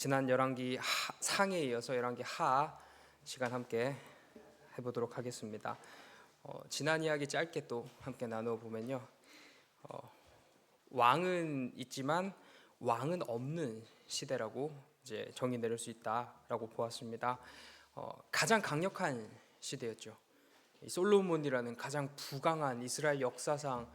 지난 열왕기 상에 이어서 열왕기 하 시간 함께 해보도록 하겠습니다. 지난 이야기 짧게 또 함께 나누어 보면요, 왕은 있지만 왕은 없는 시대라고 이제 정의 내릴 수 있다라고 보았습니다. 가장 강력한 시대였죠. 이 솔로몬이라는 가장 부강한 이스라엘 역사상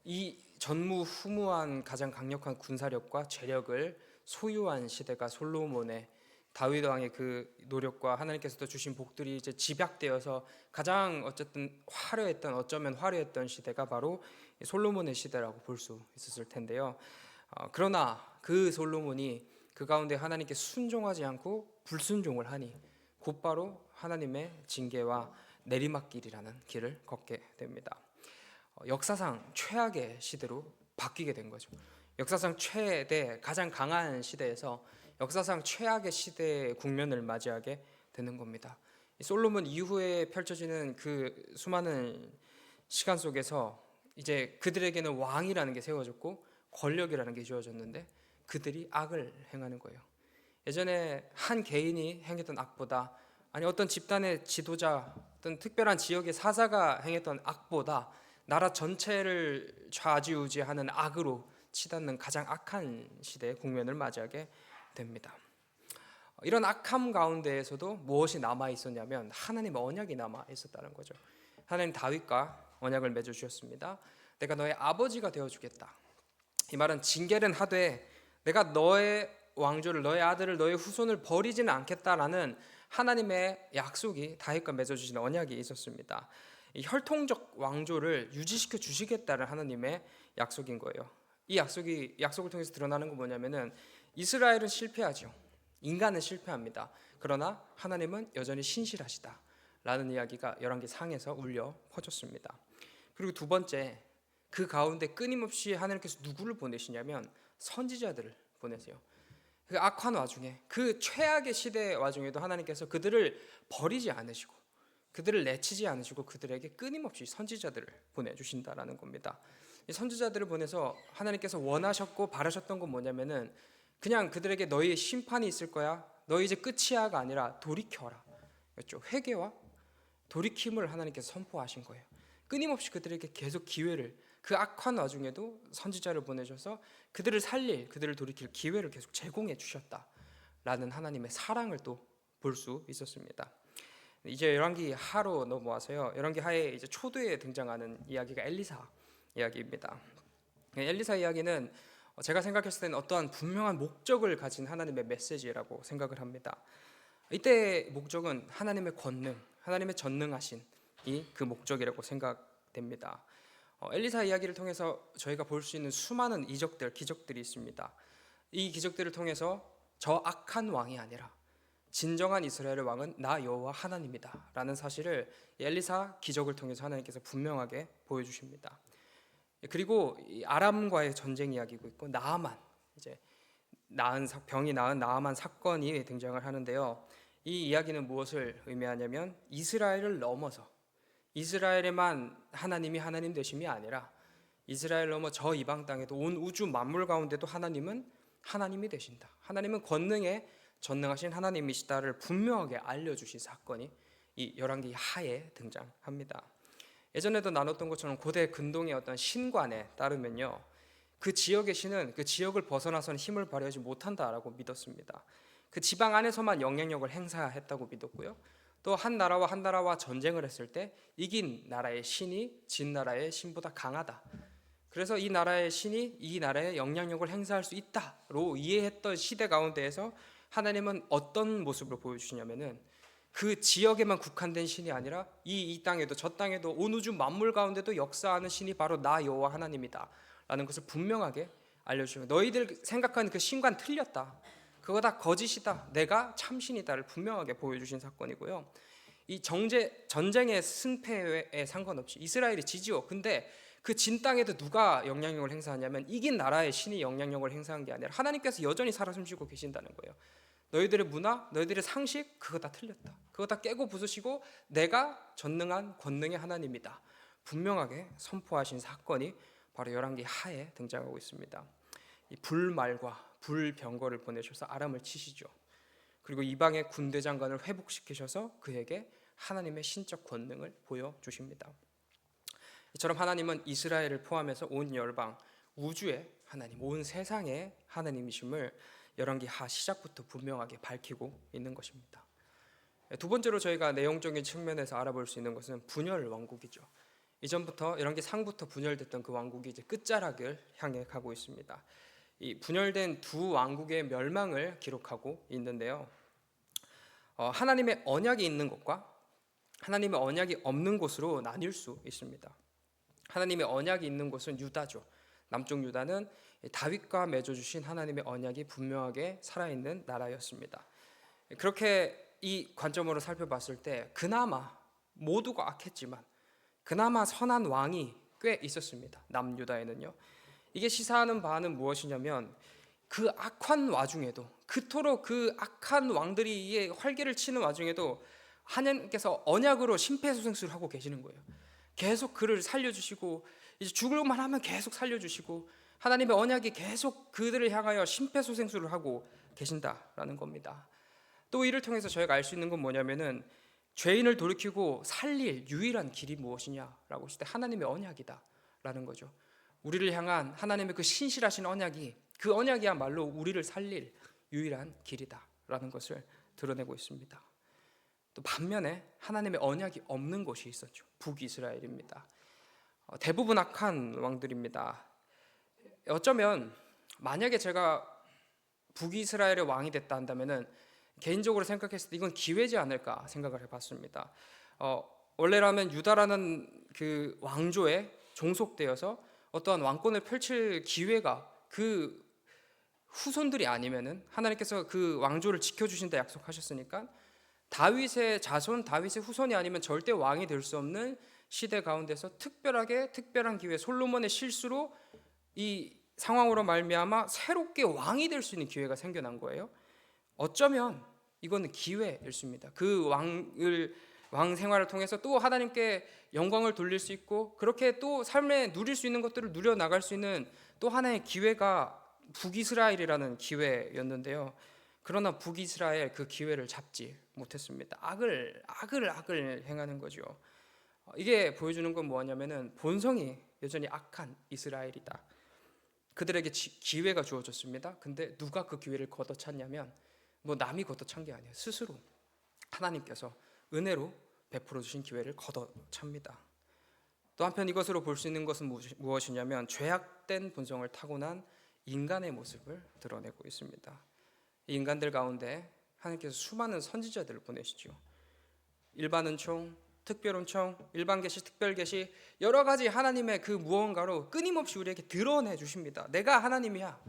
이 전무후무한 가장 강력한 군사력과 재력을 소유한 시대가 솔로몬의 다윗 왕의 그 노력과 하나님께서도 주신 복들이 이제 집약되어서 가장 어쨌든 어쩌면 화려했던 시대가 바로 솔로몬의 시대라고 볼 수 있었을 텐데요. 그러나 그 솔로몬이 그 가운데 하나님께 순종하지 않고 불순종을 하니 곧바로 하나님의 징계와 내리막길이라는 길을 걷게 됩니다. 역사상 최악의 시대로 바뀌게 된 거죠. 역사상 최대 가장 강한 시대에서 역사상 최악의 시대의 국면을 맞이하게 되는 겁니다. 솔로몬 이후에 펼쳐지는 그 수많은 시간 속에서 이제 그들에게는 왕이라는 게 세워졌고 권력이라는 게 주어졌는데 그들이 악을 행하는 거예요. 예전에 한 개인이 행했던 악보다, 아니 어떤 집단의 지도자, 어떤 특별한 지역의 사사가 행했던 악보다 나라 전체를 좌지우지하는 악으로 치닫는 가장 악한 시대의 국면을 맞이하게 됩니다. 이런 악함 가운데에서도 무엇이 남아 있었냐면 하나님의 언약이 남아 있었다는 거죠. 하나님 다윗과 언약을 맺어 주셨습니다. 내가 너의 아버지가 되어 주겠다. 이 말은 징계는 하되 내가 너의 왕조를, 너의 아들을, 너의 후손을 버리지는 않겠다라는 하나님의 약속이 다윗과 맺어 주신 언약이 있었습니다. 이 혈통적 왕조를 유지시켜 주시겠다는 하나님의 약속인 거예요. 이 약속을 통해서 드러나는 건 뭐냐면은 이스라엘은 실패하죠. 인간은 실패합니다. 그러나 하나님은 여전히 신실하시다라는 이야기가 열왕기 상에서 울려 퍼졌습니다. 그리고 두 번째, 그 가운데 끊임없이 하나님께서 누구를 보내시냐면 선지자들을 보내세요. 그 악한 와중에, 그 최악의 시대 와중에도 하나님께서 그들을 버리지 않으시고 그들을 내치지 않으시고 그들에게 끊임없이 선지자들을 보내주신다라는 겁니다. 이 선지자들을 보내서 하나님께서 원하셨고 바라셨던 건 뭐냐면은 그냥 그들에게 너희의 심판이 있을 거야, 너희 이제 끝이야가 아니라 돌이켜라 였죠. 회개와 돌이킴을 하나님께서 선포하신 거예요. 끊임없이 그들에게 계속 기회를, 그 악한 와중에도 선지자를 보내셔서 그들을 살릴, 그들을 돌이킬 기회를 계속 제공해 주셨다라는 하나님의 사랑을 또 볼 수 있었습니다. 이제 열왕기 하로 넘어와서요, 열왕기 하에 이제 초두에 등장하는 이야기가 엘리사 이야기입니다. 엘리사 이야기는 제가 생각했을 때는 어떠한 분명한 목적을 가진 하나님의 메시지라고 생각을 합니다. 이때 목적은 하나님의 권능, 하나님의 전능하신 이 그 목적이라고 생각됩니다. 엘리사 이야기를 통해서 저희가 볼 수 있는 수많은 이적들, 기적들이 있습니다. 이 기적들을 통해서 저 악한 왕이 아니라 진정한 이스라엘의 왕은 나 여호와 하나님이다 라는 사실을 엘리사 기적을 통해서 하나님께서 분명하게 보여주십니다. 그리고 이 아람과의 전쟁 이야기고 있고 나아만, 이제 병이 나은 나아만 사건이 등장을 하는데요. 이 이야기는 무엇을 의미하냐면 이스라엘을 넘어서 이스라엘에만 하나님이 하나님 되심이 아니라 이스라엘 넘어 저 이방 땅에도 온 우주 만물 가운데도 하나님은 하나님이 되신다, 하나님은 권능에 전능하신 하나님이시다를 분명하게 알려주신 사건이 이 열왕기 하에 등장합니다. 예전에도 나눴던 것처럼 고대 근동의 어떤 신관에 따르면요, 그 지역의 신은 그 지역을 벗어나서는 힘을 발휘하지 못한다라고 믿었습니다. 그 지방 안에서만 영향력을 행사했다고 믿었고요, 또 한 나라와 한 나라와 전쟁을 했을 때 이긴 나라의 신이 진 나라의 신보다 강하다, 그래서 이 나라의 신이 이 나라에 영향력을 행사할 수 있다로 이해했던 시대 가운데에서 하나님은 어떤 모습으로 보여주시냐면은 그 지역에만 국한된 신이 아니라 이 땅에도 저 땅에도 온 우주 만물 가운데도 역사하는 신이 바로 나 여호와 하나님이다 라는 것을 분명하게 알려주시고, 너희들 생각하는 그 신관 틀렸다, 그거 다 거짓이다, 내가 참신이다를 분명하게 보여주신 사건이고요. 이 전쟁의 승패에 상관없이 이스라엘이 지지요, 근데 그 진 땅에도 누가 영향력을 행사하냐면 이긴 나라의 신이 영향력을 행사한 게 아니라 하나님께서 여전히 살아 숨쉬고 계신다는 거예요. 너희들의 문화, 너희들의 상식, 그거 다 틀렸다, 그거 다 깨고 부수시고 내가 전능한 권능의 하나님이다 분명하게 선포하신 사건이 바로 열왕기 하에 등장하고 있습니다. 이 불말과 불병거를 보내셔서 아람을 치시죠. 그리고 이방의 군대 장관을 회복시키셔서 그에게 하나님의 신적 권능을 보여주십니다. 이처럼 하나님은 이스라엘을 포함해서 온 열방, 우주의 하나님, 온 세상의 하나님이심을 열왕기하 시작부터 분명하게 밝히고 있는 것입니다. 두 번째로 저희가 내용적인 측면에서 알아볼 수 있는 것은 분열 왕국이죠. 이전부터 열왕기 상부터 분열됐던 그 왕국이 이제 끝자락을 향해 가고 있습니다. 이 분열된 두 왕국의 멸망을 기록하고 있는데요. 하나님의 언약이 있는 곳과 하나님의 언약이 없는 곳으로 나뉠 수 있습니다. 하나님의 언약이 있는 곳은 유다죠. 남쪽 유다는 다윗과 맺어주신 하나님의 언약이 분명하게 살아있는 나라였습니다. 그렇게 이 관점으로 살펴봤을 때 그나마 모두가 악했지만 그나마 선한 왕이 꽤 있었습니다. 남유다에는요. 이게 시사하는 바는 무엇이냐면 그 악한 와중에도, 그토록 그 악한 왕들이 활개를 치는 와중에도 하나님께서 언약으로 심폐소생술을 하고 계시는 거예요. 계속 그를 살려주시고 이제 죽을만 하면 계속 살려주시고 하나님의 언약이 계속 그들을 향하여 심폐소생술을 하고 계신다라는 겁니다. 또 이를 통해서 저희가 알 수 있는 건 뭐냐면은 죄인을 돌이키고 살릴 유일한 길이 무엇이냐라고 했을 때 하나님의 언약이다라는 거죠. 우리를 향한 하나님의 그 신실하신 언약이, 그 언약이야말로 우리를 살릴 유일한 길이다라는 것을 드러내고 있습니다. 또 반면에 하나님의 언약이 없는 곳이 있었죠. 북이스라엘입니다. 대부분 악한 왕들입니다. 어쩌면 만약에 제가 북이스라엘의 왕이 됐다 한다면은 개인적으로 생각했을 때 이건 기회지 않을까 생각을 해봤습니다. 원래라면 유다라는 그 왕조에 종속되어서 어떠한 왕권을 펼칠 기회가 그 후손들이 아니면은 하나님께서 그 왕조를 지켜주신다 약속하셨으니까 다윗의 자손, 다윗의 후손이 아니면 절대 왕이 될 수 없는 시대 가운데서 특별한 기회, 솔로몬의 실수로 이 상황으로 말미암아 새롭게 왕이 될 수 있는 기회가 생겨난 거예요. 어쩌면 이거는 기회였습니다. 그 왕 생활을 통해서 또 하나님께 영광을 돌릴 수 있고 그렇게 또 삶에 누릴 수 있는 것들을 누려 나갈 수 있는 또 하나의 기회가 북이스라엘이라는 기회였는데요. 그러나 북이스라엘 그 기회를 잡지 못했습니다. 악을 행하는 거죠. 이게 보여주는 건 뭐냐면은 본성이 여전히 악한 이스라엘이다. 그들에게 기회가 주어졌습니다. 근데 누가 그 기회를 걷어찼냐면 뭐 남이 걷어찬 게 아니에요. 스스로 하나님께서 은혜로 베풀어 주신 기회를 걷어찹니다. 또 한편 이것으로 볼 수 있는 것은 무엇이냐면 죄악된 본성을 타고난 인간의 모습을 드러내고 있습니다. 이 인간들 가운데 하나님께서 수많은 선지자들을 보내시죠. 일반 은총, 특별 은총, 일반 계시, 특별 계시, 여러 가지 하나님의 그 무언가로 끊임없이 우리에게 드러내 주십니다. 내가 하나님이야.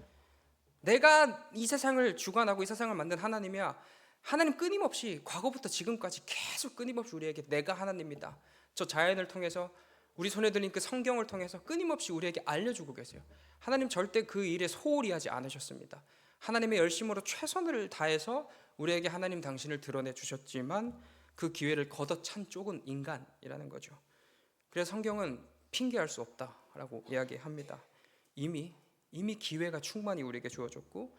내가 이 세상을 주관하고 이 세상을 만든 하나님이야. 하나님 끊임없이 과거부터 지금까지 계속 끊임없이 우리에게 내가 하나님이다. 저 자연을 통해서 우리 손에 들린 그 성경을 통해서 끊임없이 우리에게 알려주고 계세요. 하나님 절대 그 일에 소홀히 하지 않으셨습니다. 하나님의 열심으로 최선을 다해서 우리에게 하나님 당신을 드러내 주셨지만 그 기회를 걷어찬 쪽은 인간이라는 거죠. 그래서 성경은 핑계할 수 없다라고 이야기합니다. 이미 기회가 충만히 우리에게 주어졌고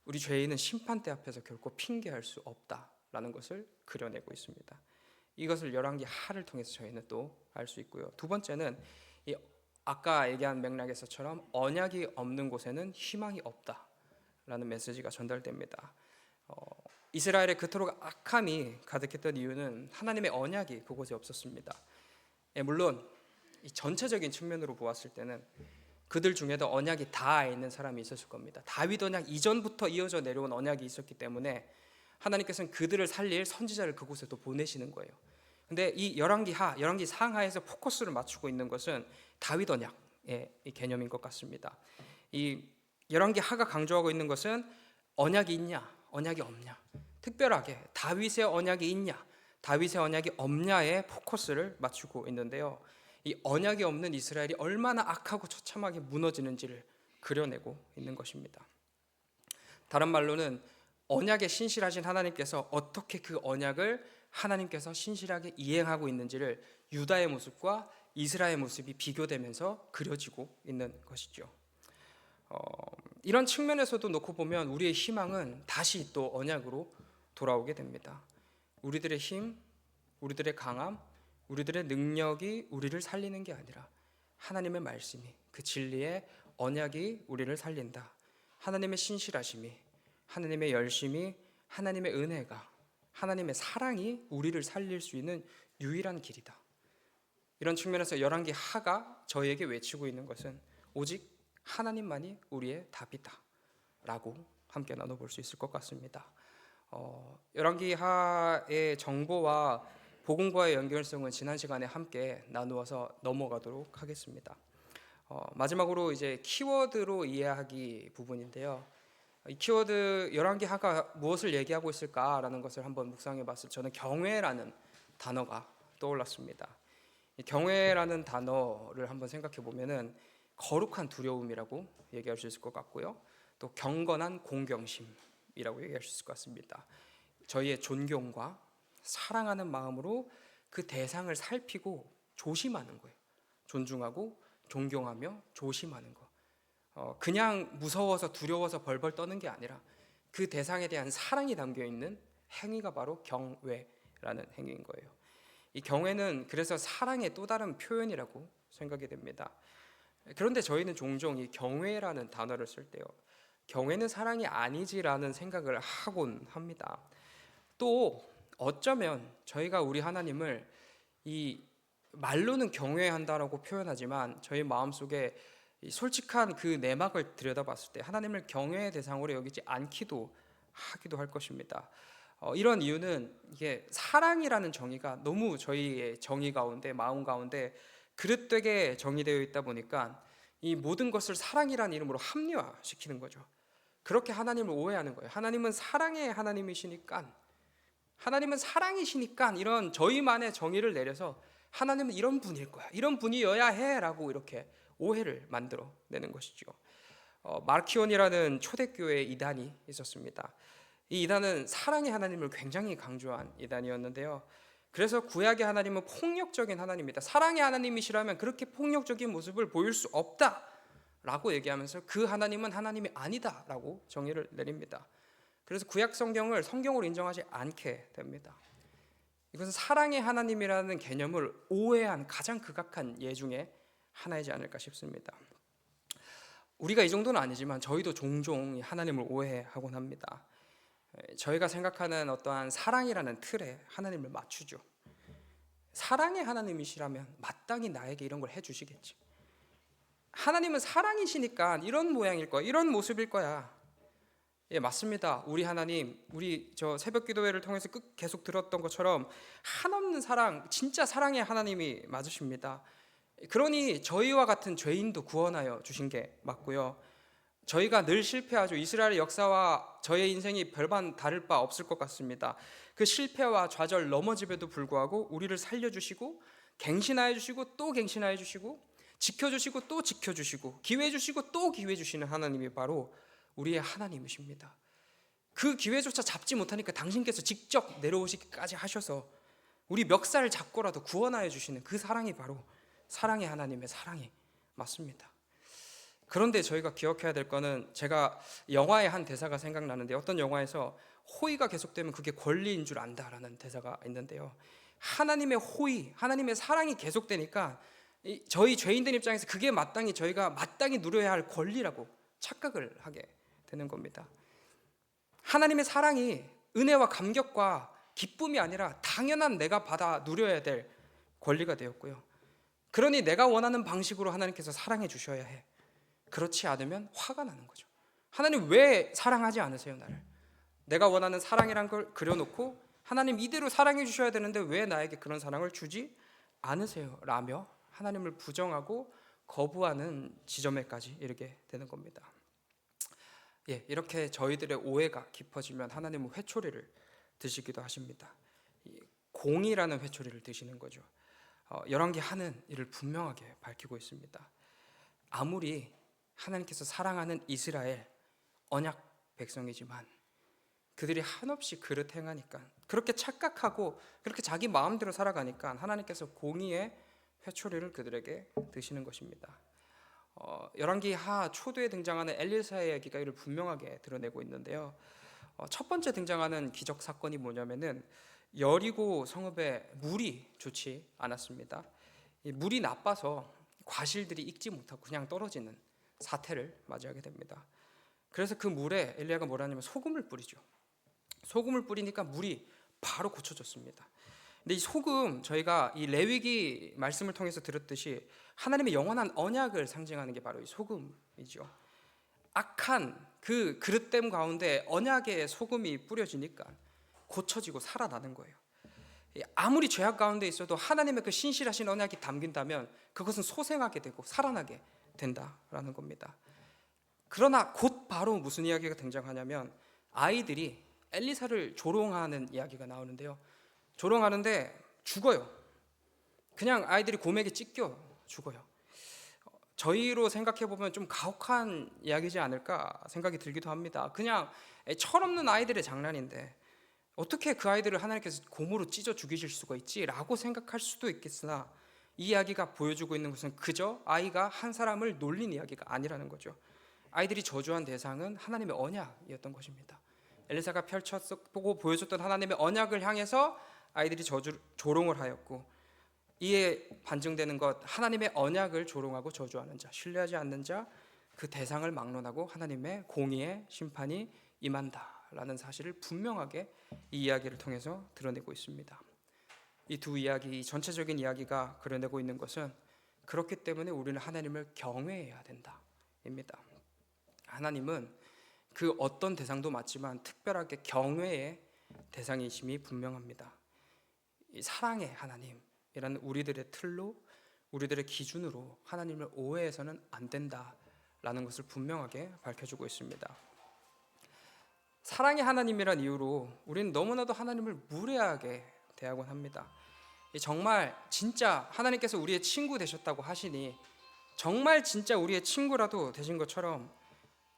우리 죄인은 심판대 앞에서 결코 핑계할 수 없다라는 것을 그려내고 있습니다. 이것을 열왕기 하를 통해서 저희는 또 알 수 있고요. 두 번째는 이 아까 얘기한 맥락에서처럼 언약이 없는 곳에는 희망이 없다라는 메시지가 전달됩니다. 이스라엘의 그토록 악함이 가득했던 이유는 하나님의 언약이 그곳에 없었습니다. 물론 이 전체적인 측면으로 보았을 때는 그들 중에도 언약이 다 있는 사람이 있었을 겁니다. 다윗 언약 이전부터 이어져 내려온 언약이 있었기 때문에 하나님께서는 그들을 살릴 선지자를 그곳에 또 보내시는 거예요. 근데 이 열왕기 상하에서 포커스를 맞추고 있는 것은 다윗 언약의 개념인 것 같습니다. 이 열왕기 하가 강조하고 있는 것은 언약이 있냐, 언약이 없냐, 특별하게 다윗의 언약이 있냐, 다윗의 언약이 없냐에 포커스를 맞추고 있는데요. 이 언약이 없는 이스라엘이 얼마나 악하고 처참하게 무너지는지를 그려내고 있는 것입니다. 다른 말로는 언약에 신실하신 하나님께서 어떻게 그 언약을 하나님께서 신실하게 이행하고 있는지를 유다의 모습과 이스라엘의 모습이 비교되면서 그려지고 있는 것이죠. 어, 이런 측면에서도 놓고 보면 우리의 희망은 다시 또 언약으로 돌아오게 됩니다. 우리들의 힘, 우리들의 강함, 우리들의 능력이 우리를 살리는 게 아니라 하나님의 말씀이, 그 진리의 언약이 우리를 살린다. 하나님의 신실하심이, 하나님의 열심이, 하나님의 은혜가, 하나님의 사랑이 우리를 살릴 수 있는 유일한 길이다. 이런 측면에서 열왕기 하가 저희에게 외치고 있는 것은 오직 하나님만이 우리의 답이다 라고 함께 나눠볼 수 있을 것 같습니다. 열왕기 하의 정보와 복음과의 연결성은 지난 시간에 함께 나누어서 넘어가도록 하겠습니다. 마지막으로 이제 키워드로 이해하기 부분인데요. 이 키워드 열왕기 하가 무엇을 얘기하고 있을까라는 것을 한번 묵상해봤을 때 저는 경외라는 단어가 떠올랐습니다. 이 경외라는 단어를 한번 생각해 보면은 거룩한 두려움이라고 얘기할 수 있을 것 같고요. 또 경건한 공경심이라고 얘기할 수 있을 것 같습니다. 저희의 존경과 사랑하는 마음으로 그 대상을 살피고 조심하는 거예요. 존중하고 존경하며 조심하는 거. 그냥 무서워서 두려워서 벌벌 떠는 게 아니라 그 대상에 대한 사랑이 담겨 있는 행위가 바로 경외라는 행위인 거예요. 이 경외는 그래서 사랑의 또 다른 표현이라고 생각이 됩니다. 그런데 저희는 종종 이 경외라는 단어를 쓸 때요, 경외는 사랑이 아니지라는 생각을 하곤 합니다. 또 어쩌면 저희가 우리 하나님을 이 말로는 경외한다라고 표현하지만 저희 마음속에 솔직한 그 내막을 들여다봤을 때 하나님을 경외의 대상으로 여기지 않기도 하기도 할 것입니다. 이런 이유는 이게 사랑이라는 정의가 너무 저희의 정의 가운데, 마음 가운데 그릇되게 정의되어 있다 보니까 이 모든 것을 사랑이라는 이름으로 합리화시키는 거죠. 그렇게 하나님을 오해하는 거예요. 하나님은 사랑의 하나님이시니까, 하나님은 사랑이시니까 이런 저희만의 정의를 내려서 하나님은 이런 분일 거야, 이런 분이어야 해라고 이렇게 오해를 만들어내는 것이죠. 마르키온이라는 초대교회 이단이 있었습니다. 이 이단은 사랑의 하나님을 굉장히 강조한 이단이었는데요. 그래서 구약의 하나님은 폭력적인 하나님이다, 사랑의 하나님이시라면 그렇게 폭력적인 모습을 보일 수 없다라고 얘기하면서 그 하나님은 하나님이 아니다라고 정의를 내립니다. 그래서 구약 성경을 성경으로 인정하지 않게 됩니다. 이것은 사랑의 하나님이라는 개념을 오해한 가장 극악한 예 중에 하나이지 않을까 싶습니다. 우리가 이 정도는 아니지만 저희도 종종 하나님을 오해하곤 합니다. 저희가 생각하는 어떠한 사랑이라는 틀에 하나님을 맞추죠. 사랑의 하나님이시라면 마땅히 나에게 이런 걸 해주시겠지. 하나님은 사랑이시니까 이런 모양일 거야, 이런 모습일 거야. 예, 맞습니다. 우리 하나님, 우리 저 새벽 기도회를 통해서 계속 들었던 것처럼 한없는 사랑, 진짜 사랑의 하나님이 맞으십니다. 그러니 저희와 같은 죄인도 구원하여 주신 게 맞고요. 저희가 늘 실패하죠. 이스라엘의 역사와 저의 인생이 별반 다를 바 없을 것 같습니다. 그 실패와 좌절, 넘어짐에도 불구하고 우리를 살려주시고 갱신하여 주시고 또 갱신하여 주시고 지켜주시고 또 지켜주시고 기회 주시고 또 기회 주시는 하나님이 바로 우리의 하나님이십니다. 그 기회조차 잡지 못하니까 당신께서 직접 내려오시기까지 하셔서 우리 멱살을 잡고라도 구원하여 주시는 그 사랑이 바로 사랑의 하나님의 사랑이 맞습니다. 그런데 저희가 기억해야 될 거는, 제가 영화의 한 대사가 생각나는데, 어떤 영화에서 호의가 계속되면 그게 권리인 줄 안다라는 대사가 있는데요, 하나님의 호의, 하나님의 사랑이 계속되니까 저희 죄인들 입장에서 그게 마땅히 저희가 마땅히 누려야 할 권리라고 착각을 하게 되는 겁니다. 하나님의 사랑이 은혜와 감격과 기쁨이 아니라 당연한 내가 받아 누려야 될 권리가 되었고요. 그러니 내가 원하는 방식으로 하나님께서 사랑해 주셔야 해. 그렇지 않으면 화가 나는 거죠. 하나님 왜 사랑하지 않으세요, 나를? 내가 원하는 사랑이란 걸 그려놓고 하나님 이대로 사랑해 주셔야 되는데 왜 나에게 그런 사랑을 주지 않으세요? 라며 하나님을 부정하고 거부하는 지점에까지 이르게 되는 겁니다. 예, 이렇게 저희들의 오해가 깊어지면 하나님은 회초리를 드시기도 하십니다. 공의라는 회초리를 드시는 거죠. 열왕기 하는 이를 분명하게 밝히고 있습니다. 아무리 하나님께서 사랑하는 이스라엘 언약 백성이지만 그들이 한없이 그릇 행하니까, 그렇게 착각하고 그렇게 자기 마음대로 살아가니까 하나님께서 공의의 회초리를 그들에게 드시는 것입니다. 열왕기 하 초두에 등장하는 엘리사의 이야기가 이를 분명하게 드러내고 있는데요. 첫 번째 등장하는 기적 사건이 뭐냐면은 여리고 성읍에 물이 좋지 않았습니다. 이 물이 나빠서 과실들이 익지 못하고 그냥 떨어지는 사태를 맞이하게 됩니다. 그래서 그 물에 엘리야가 뭐라 하냐면 소금을 뿌리죠. 소금을 뿌리니까 물이 바로 고쳐졌습니다. 근데 이 소금, 저희가 이 레위기 말씀을 통해서 들었듯이 하나님의 영원한 언약을 상징하는 게 바로 이 소금이죠. 악한 그 그릇됨 가운데 언약의 소금이 뿌려지니까 고쳐지고 살아나는 거예요. 아무리 죄악 가운데 있어도 하나님의 그 신실하신 언약이 담긴다면 그것은 소생하게 되고 살아나게 된다라는 겁니다. 그러나 곧 바로 무슨 이야기가 등장하냐면 아이들이 엘리사를 조롱하는 이야기가 나오는데요. 조롱하는데 죽어요. 그냥 아이들이 곰에게 찢겨 죽어요. 저희로 생각해 보면 좀 가혹한 이야기지 않을까 생각이 들기도 합니다. 그냥 철없는 아이들의 장난인데 어떻게 그 아이들을 하나님께서 곰으로 찢어 죽이실 수가 있지라고 생각할 수도 있겠으나 이 이야기가 보여주고 있는 것은 그저 아이가 한 사람을 놀린 이야기가 아니라는 거죠. 아이들이 저주한 대상은 하나님의 언약이었던 것입니다. 엘리사가 펼쳤고 보여줬던 하나님의 언약을 향해서 아이들이 조롱을 하였고, 이에 반증되는 것, 하나님의 언약을 조롱하고 저주하는 자, 신뢰하지 않는 자, 그 대상을 막론하고 하나님의 공의의 심판이 임한다라는 사실을 분명하게 이 이야기를 통해서 드러내고 있습니다. 이 두 이야기, 이 전체적인 이야기가 그려내고 있는 것은 그렇기 때문에 우리는 하나님을 경외해야 된다입니다. 하나님은 그 어떤 대상도 맞지만 특별하게 경외의 대상이심이 분명합니다. 이 사랑의 하나님이라는 우리들의 틀로, 우리들의 기준으로 하나님을 오해해서는 안 된다라는 것을 분명하게 밝혀주고 있습니다. 사랑의 하나님이란 이유로 우리는 너무나도 하나님을 무례하게 대하곤 합니다. 정말 진짜 하나님께서 우리의 친구 되셨다고 하시니 정말 진짜 우리의 친구라도 되신 것처럼,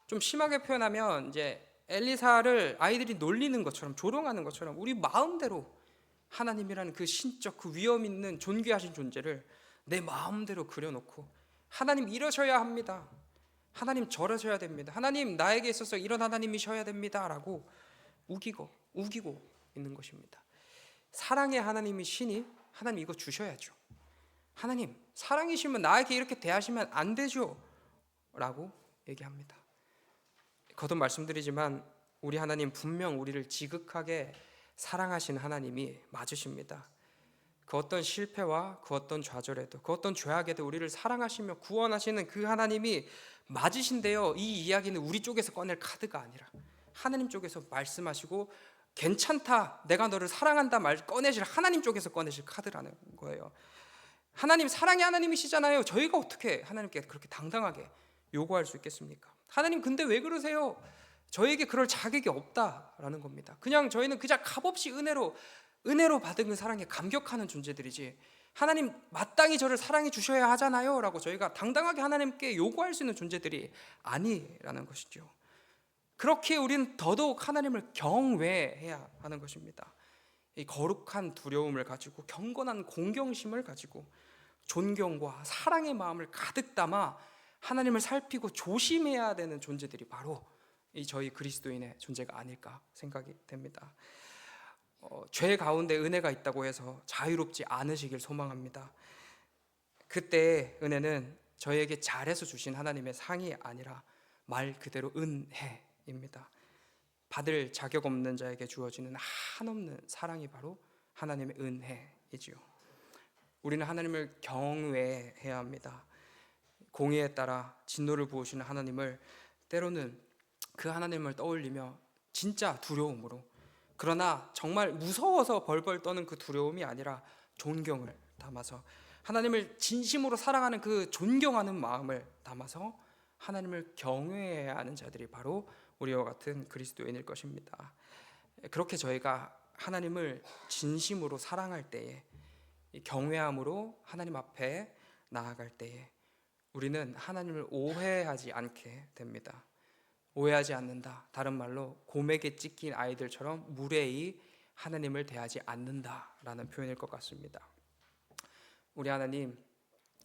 좀 심하게 표현하면 이제 엘리사를 아이들이 놀리는 것처럼, 조롱하는 것처럼 우리 마음대로 하나님이라는 그 신적, 그 위엄 있는 존귀하신 존재를 내 마음대로 그려놓고 하나님 이러셔야 합니다, 하나님 저러셔야 됩니다, 하나님 나에게 있어서 이런 하나님이셔야 됩니다 라고 우기고 있는 것입니다. 사랑의 하나님이시니 하나님 이거 주셔야죠, 하나님 사랑이시면 나에게 이렇게 대하시면 안 되죠 라고 얘기합니다. 거듭 말씀드리지만 우리 하나님 분명 우리를 지극하게 사랑하신 하나님이 맞으십니다. 그 어떤 실패와 그 어떤 좌절에도, 그 어떤 죄악에도 우리를 사랑하시며 구원하시는 그 하나님이 맞으신데요, 이 이야기는 우리 쪽에서 꺼낼 카드가 아니라 하나님 쪽에서 말씀하시고 괜찮다, 내가 너를 사랑한다 말 꺼내실 하나님 쪽에서 꺼내실 카드라는 거예요. 하나님 사랑의 하나님이시잖아요. 저희가 어떻게 하나님께 그렇게 당당하게 요구할 수 있겠습니까? 하나님 근데 왜 그러세요? 저에게 그럴 자격이 없다라는 겁니다. 그냥 저희는 그저 값없이 은혜로 받은 그 사랑에 감격하는 존재들이지, 하나님 마땅히 저를 사랑해 주셔야 하잖아요 라고 저희가 당당하게 하나님께 요구할 수 있는 존재들이 아니라는 것이죠. 그렇게 우리는 더더욱 하나님을 경외해야 하는 것입니다. 이 거룩한 두려움을 가지고, 경건한 공경심을 가지고, 존경과 사랑의 마음을 가득 담아 하나님을 살피고 조심해야 되는 존재들이 바로 이 저희 그리스도인의 존재가 아닐까 생각이 됩니다. 죄 가운데 은혜가 있다고 해서 자유롭지 않으시길 소망합니다. 그때 은혜는 저희에게 잘해서 주신 하나님의 상이 아니라 말 그대로 은혜입니다. 받을 자격 없는 자에게 주어지는 한없는 사랑이 바로 하나님의 은혜이지요. 우리는 하나님을 경외해야 합니다. 공의에 따라 진노를 부으시는 하나님을, 때로는 그 하나님을 떠올리며 진짜 두려움으로, 그러나 정말 무서워서 벌벌 떠는 그 두려움이 아니라 존경을 담아서, 하나님을 진심으로 사랑하는 그 존경하는 마음을 담아서 하나님을 경외해야 하는 자들이 바로 우리와 같은 그리스도인일 것입니다. 그렇게 저희가 하나님을 진심으로 사랑할 때에, 경외함으로 하나님 앞에 나아갈 때에 우리는 하나님을 오해하지 않게 됩니다. 오해하지 않는다, 다른 말로 곰에게 찢긴 아이들처럼 무례히 하나님을 대하지 않는다라는 표현일 것 같습니다. 우리 하나님,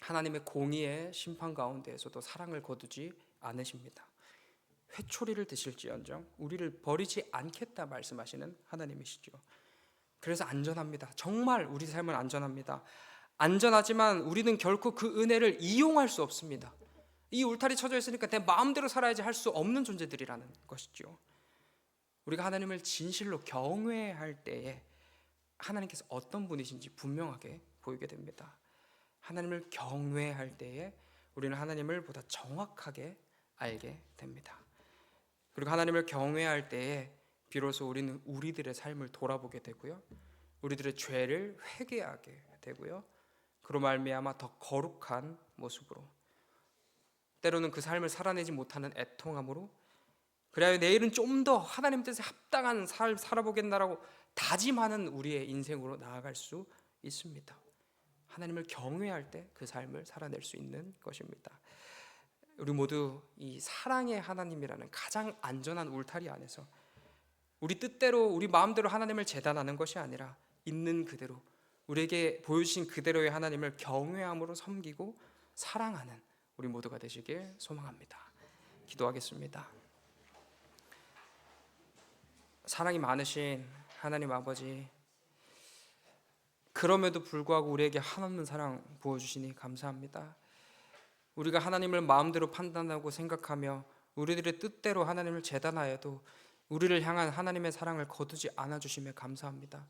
하나님의 공의의 심판 가운데에서도 사랑을 거두지 않으십니다. 회초리를 드실지언정 우리를 버리지 않겠다 말씀하시는 하나님이시죠. 그래서 안전합니다. 정말 우리 삶은 안전합니다. 안전하지만 우리는 결코 그 은혜를 이용할 수 없습니다. 이 울타리 쳐져 있으니까 내 마음대로 살아야지 할 수 없는 존재들이라는 것이죠. 우리가 하나님을 진실로 경외할 때에 하나님께서 어떤 분이신지 분명하게 보이게 됩니다. 하나님을 경외할 때에 우리는 하나님을 보다 정확하게 알게 됩니다. 그리고 하나님을 경외할 때에 비로소 우리는 우리들의 삶을 돌아보게 되고요, 우리들의 죄를 회개하게 되고요, 그로 말미암아 더 거룩한 모습으로, 때로는 그 삶을 살아내지 못하는 애통함으로, 그래야 내일은 좀 더 하나님 뜻에 합당한 삶 살아보겠다라고 다짐하는 우리의 인생으로 나아갈 수 있습니다. 하나님을 경외할 때 그 삶을 살아낼 수 있는 것입니다. 우리 모두 이 사랑의 하나님이라는 가장 안전한 울타리 안에서 우리 뜻대로 우리 마음대로 하나님을 재단하는 것이 아니라 있는 그대로 우리에게 보여주신 그대로의 하나님을 경외함으로 섬기고 사랑하는 우리 모두가 되시길 소망합니다. 기도하겠습니다. 사랑이 많으신 하나님 아버지, 그럼에도 불구하고 우리에게 한없는 사랑 부어주시니 감사합니다. 우리가 하나님을 마음대로 판단하고 생각하며 우리들의 뜻대로 하나님을 재단하여도 우리를 향한 하나님의 사랑을 거두지 않아주심에 감사합니다.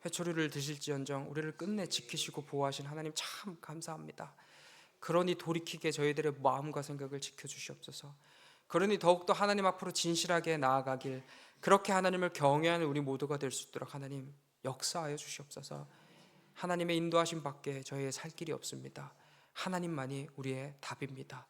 회초리를 드실지언정 우리를 끝내 지키시고 보호하신 하나님 참 감사합니다. 그러니 돌이키게 저희들의 마음과 생각을 지켜주시옵소서. 그러니 더욱더 하나님 앞으로 진실하게 나아가길, 그렇게 하나님을 경외하는 우리 모두가 될 수 있도록 하나님 역사하여 주시옵소서. 하나님의 인도하심 밖에 저희의 살 길이 없습니다. 하나님만이 우리의 답입니다.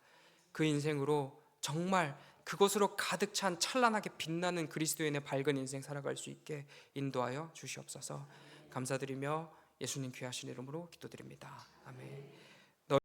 그 인생으로 정말 그것으로 가득 찬 찬란하게 빛나는 그리스도인의 밝은 인생 살아갈 수 있게 인도하여 주시옵소서. 감사드리며 예수님 귀하신 이름으로 기도드립니다. 아멘.